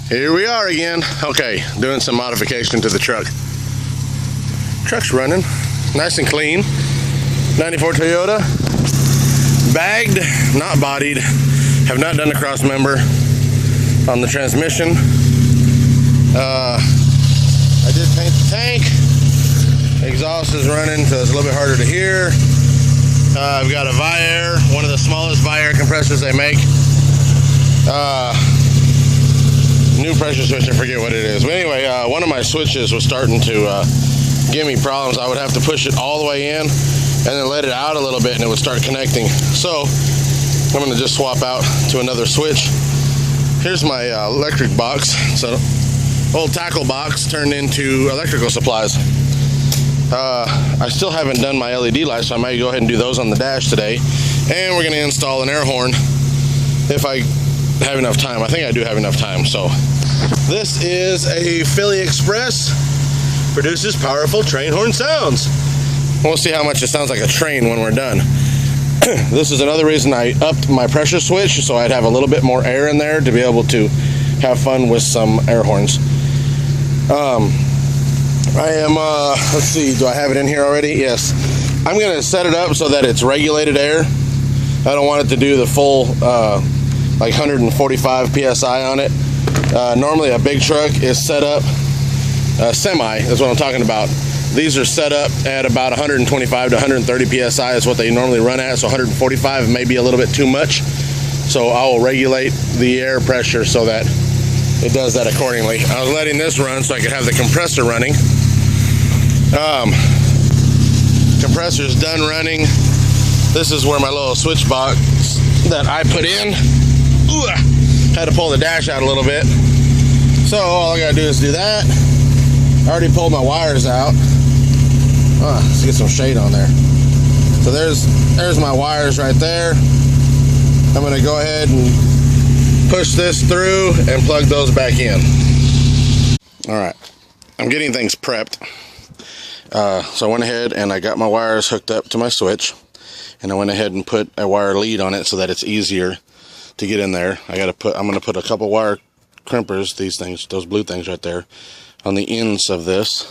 Here we are again. Okay, doing some modification to the truck. Truck's running nice and clean. 94 Toyota, bagged, not bodied. Have not done the cross member on the transmission. I did paint the tank. Exhaust is running, so it's a little bit harder to hear. I've got a Viair, one of the smallest Viair compressors they make. New pressure switch, I forget what it is. But anyway, one of my switches was starting to give me problems. I would have to push it all the way in and then let it out a little bit and it would start connecting. So I'm going to just swap out to another switch. Here's my electric box. So old tackle box turned into electrical supplies. I still haven't done my LED lights, so I might go ahead and do those on the dash today. And we're going to install an air horn if I have enough time. I think I do have enough time. So this is a Philly Express, produces powerful train horn sounds. We'll see how much it sounds like a train when we're done. This is another reason I upped my pressure switch, so I'd have a little bit more air in there to be able to have fun with some air horns. I am, let's see, do I have it in here already? Yes. I'm going to set it up so that it's regulated air. I don't want it to do the full like 145 PSI on it. Normally a big truck is set up, semi, that's what I'm talking about. These are set up at about 125 to 130 PSI is what they normally run at, so 145 may be a little bit too much. So I will regulate the air pressure so that it does that accordingly. I was letting this run so I could have the compressor running. Compressor's done running. This is where my little switch box that I put in. Had to pull the dash out a little bit. So all I gotta do is do that. I already pulled my wires out. Let's get some shade on there. So there's my wires right there. I'm gonna go ahead and push this through and plug those back in. All right, I'm getting things prepped. So I went ahead and I got my wires hooked up to my switch, and I went ahead and put a wire lead on it so that it's easier to get in there. I'm gonna put a couple wire crimpers, these things, those blue things right there, on the ends of this.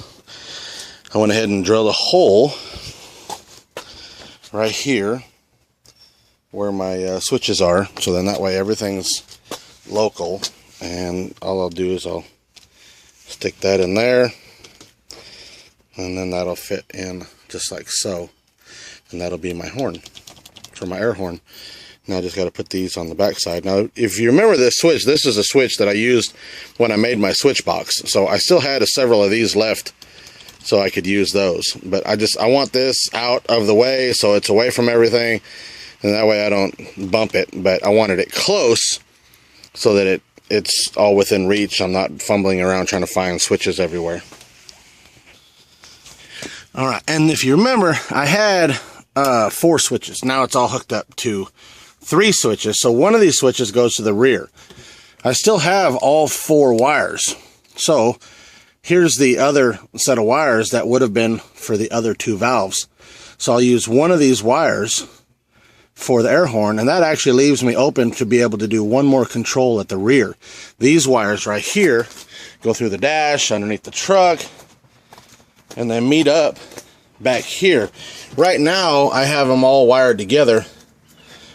I went ahead and drilled a hole right here where my switches are, so then that way everything's local, and all I'll do is I'll stick that in there, and then that'll fit in just like so, and that'll be my horn for my air horn. Now I just got to put these on the back side. Now if you remember this switch, this is a switch that I used when I made my switch box, so I still had several of these left so I could use those, but I want this out of the way so it's away from everything, and that way I don't bump it, but I wanted it close so that it's all within reach. I'm not fumbling around trying to find switches everywhere. All right, and if you remember, I had 4 switches. Now it's all hooked up to 3 switches, so one of these switches goes to the rear. I still have all 4 wires, so here's the other set of wires that would have been for the other 2 valves. So I'll use one of these wires for the air horn, and that actually leaves me open to be able to do one more control at the rear. These wires right here go through the dash, underneath the truck, and they meet up back here. Right now I have them all wired together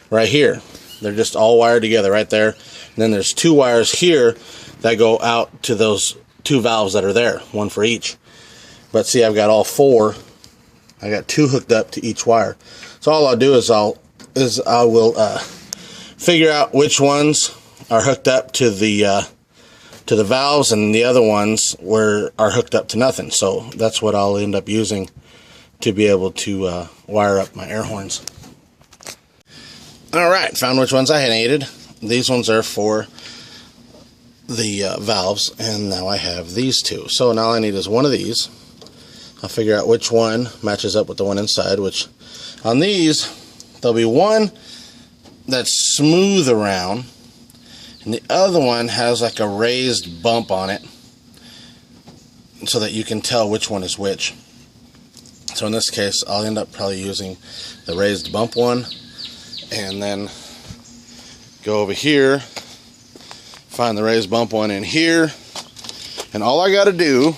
right here. They're just all wired together right there. And then there's 2 wires here that go out to those 2 valves that are there, one for each. But see, I've got all 4. I got 2 hooked up to each wire. So all I'll do is I will figure out which ones are hooked up to the valves, and the other ones are hooked up to nothing. So that's what I'll end up using to be able to wire up my air horns. All right, found which ones I needed. These ones are for the valves, and now I have these 2. So now all I need is one of these. I'll figure out which one matches up with the one inside, which on these there'll be one that's smooth around, and the other one has like a raised bump on it so that you can tell which one is which. So in this case, I'll end up probably using the raised bump one, and then go over here, Find the raised bump one in here. And all I got to do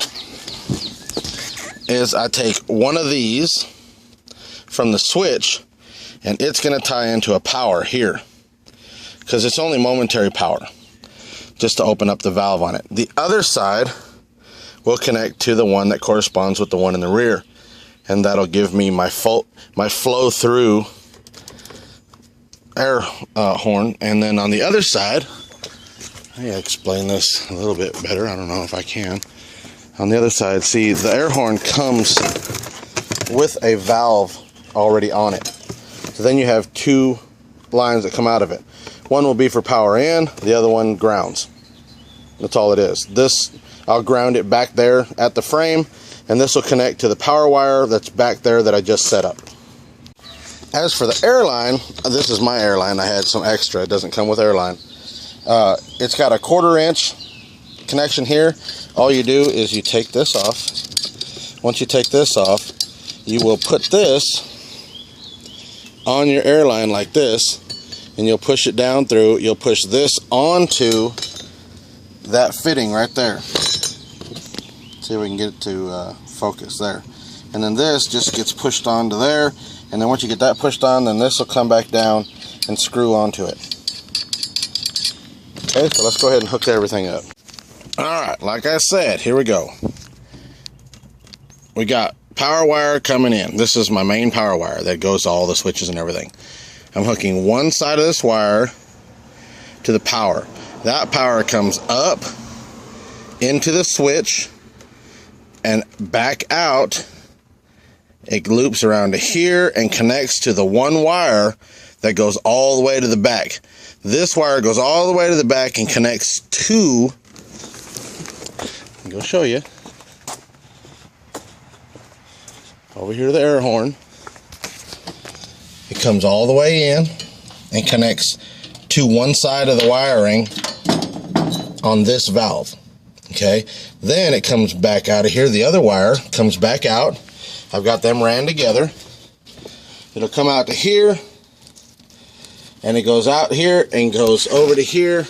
is I take one of these from the switch, and it's going to tie into a power here, because it's only momentary power, just to open up the valve on it. The other side will connect to the one that corresponds with the one in the rear, and that'll give me my flow through air horn. And then on the other side, I gotta explain this a little bit better. I don't know if I can. On the other side, see, the air horn comes with a valve already on it. So then you have two lines that come out of it. One will be for power in, the other one grounds. That's all it is. This, I'll ground it back there at the frame, and this will connect to the power wire that's back there that I just set up. As for the air line, this is my air line. I had some extra. It doesn't come with air line. It's got a 1/4 inch connection here. All you do is you take this off. Once you take this off, you will put this on your air line like this, and you'll push it down through. You'll push this onto that fitting right there. See if we can get it to focus there. And then this just gets pushed onto there, and then once you get that pushed on, then this will come back down and screw onto it. Okay, so let's go ahead and hook everything up. Alright, like I said, here we go. We got power wire coming in. This is my main power wire that goes to all the switches and everything. I'm hooking one side of this wire to the power. That power comes up into the switch and back out. It loops around to here and connects to the one wire that goes all the way to the back. This wire goes all the way to the back and connects to, I'll go show you, over here to the air horn. It comes all the way in and connects to one side of the wiring on this valve. Okay, then it comes back out of here. The other wire comes back out. I've got them ran together. It'll come out to here, and it goes out here and goes over to here,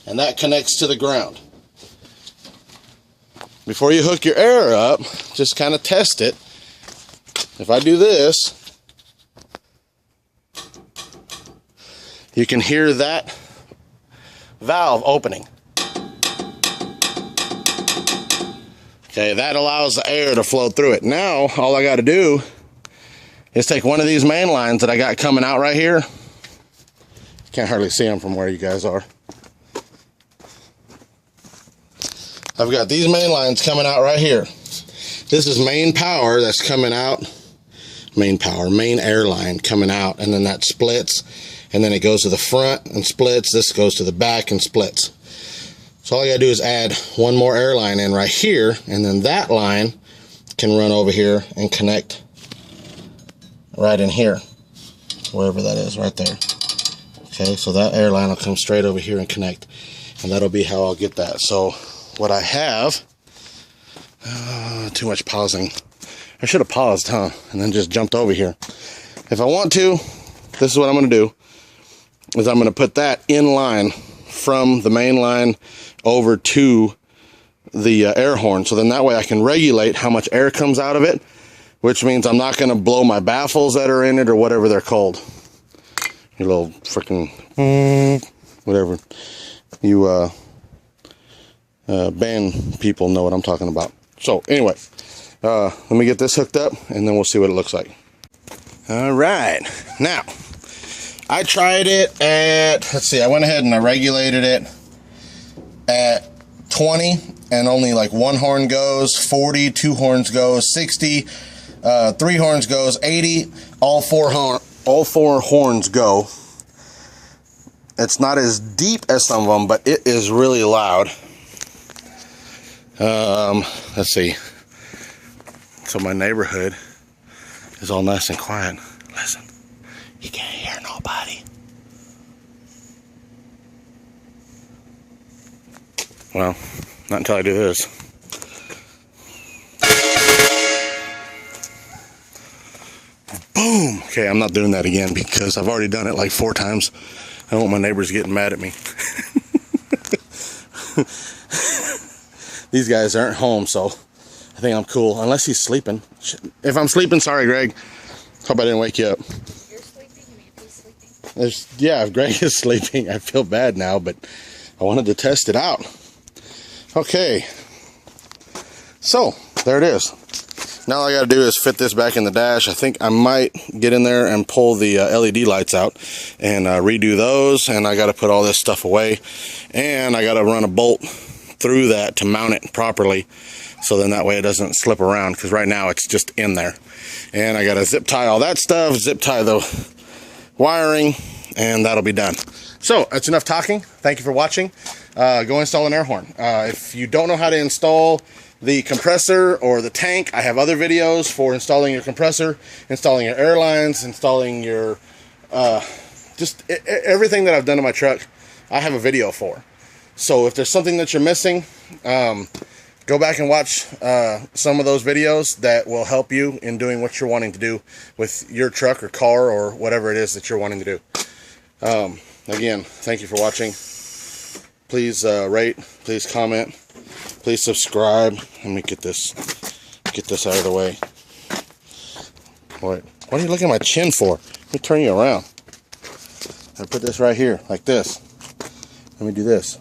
and that connects to the ground. Before you hook your air up, just kind of test it. If I do this, you can hear that valve opening. Okay, that allows the air to flow through it. Now, all I got to do is take one of these main lines that I got coming out right here. Can't hardly see them from where you guys are. I've got these main lines coming out right here. This is main power that's coming out. Main power, main air line coming out, and then that splits, and then it goes to the front and splits. This goes to the back and splits. So all I gotta do is add one more air line in right here, and then that line can run over here and connect right in here, wherever that is, right there. Okay, so that air line will come straight over here and connect, and that'll be how I'll get that. So what I have, too much pausing. I should have paused, huh? And then just jumped over here. If I want to, this is what I'm gonna do, is I'm gonna put that in line from the main line over to the air horn. So then that way I can regulate how much air comes out of it, which means I'm not gonna blow my baffles that are in it or whatever they're called. Your little freaking whatever. You band people know what I'm talking about. So anyway, let me get this hooked up and then we'll see what it looks like. All right, now I tried it at, let's see, I went ahead and I regulated it at 20, and only like one horn goes, 40, two horns goes, 60, three horns goes, 80, all four horns go. It's not as deep as some of them, but it is really loud. Let's see. So my neighborhood is all nice and quiet. Listen, you can't hear nobody. Well, not until I do this. Boom! Okay, I'm not doing that again because I've already done it like 4 times. I don't want my neighbors getting mad at me. These guys aren't home, so I think I'm cool. Unless he's sleeping. If I'm sleeping, sorry, Greg. Hope I didn't wake you up. You're sleeping? I mean, if he's sleeping. Yeah, if Greg is sleeping, I feel bad now, but I wanted to test it out. Okay. So, there it is. Now all I got to do is fit this back in the dash. I think I might get in there and pull the LED lights out and redo those. And I got to put all this stuff away. And I got to run a bolt through that to mount it properly. So then that way it doesn't slip around. Because right now it's just in there. And I got to zip tie all that stuff. Zip tie the wiring. And that'll be done. So that's enough talking. Thank you for watching. Go install an air horn. If you don't know how to install the compressor or the tank, I have other videos for installing your compressor, installing your air lines, installing your just everything that I've done to my truck. I have a video for. So if there's something that you're missing, go back and watch some of those videos that will help you in doing what you're wanting to do with your truck or car or whatever it is that you're wanting to do. Again, thank you for watching. Please rate, please comment, please subscribe. Let me get this out of the way. What are you looking at my chin for? Let me turn you around. I put this right here, like this. Let me do this.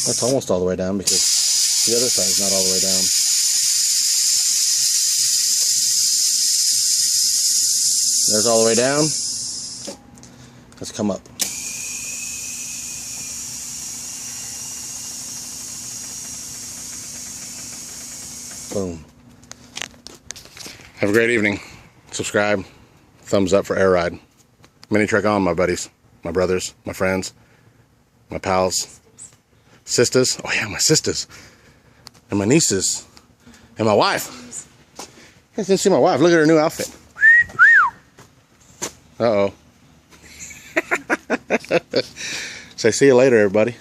That's almost all the way down because the other side is not all the way down. There's all the way down. Let's come up. Boom. Have a great evening. Subscribe. Thumbs up for Air Ride. Mini Truck On, my buddies, my brothers, my friends, my pals, sisters. Oh yeah, my sisters. And my nieces. And my wife. You didn't see my wife. Look at her new outfit. Uh-oh. Say see you later, everybody.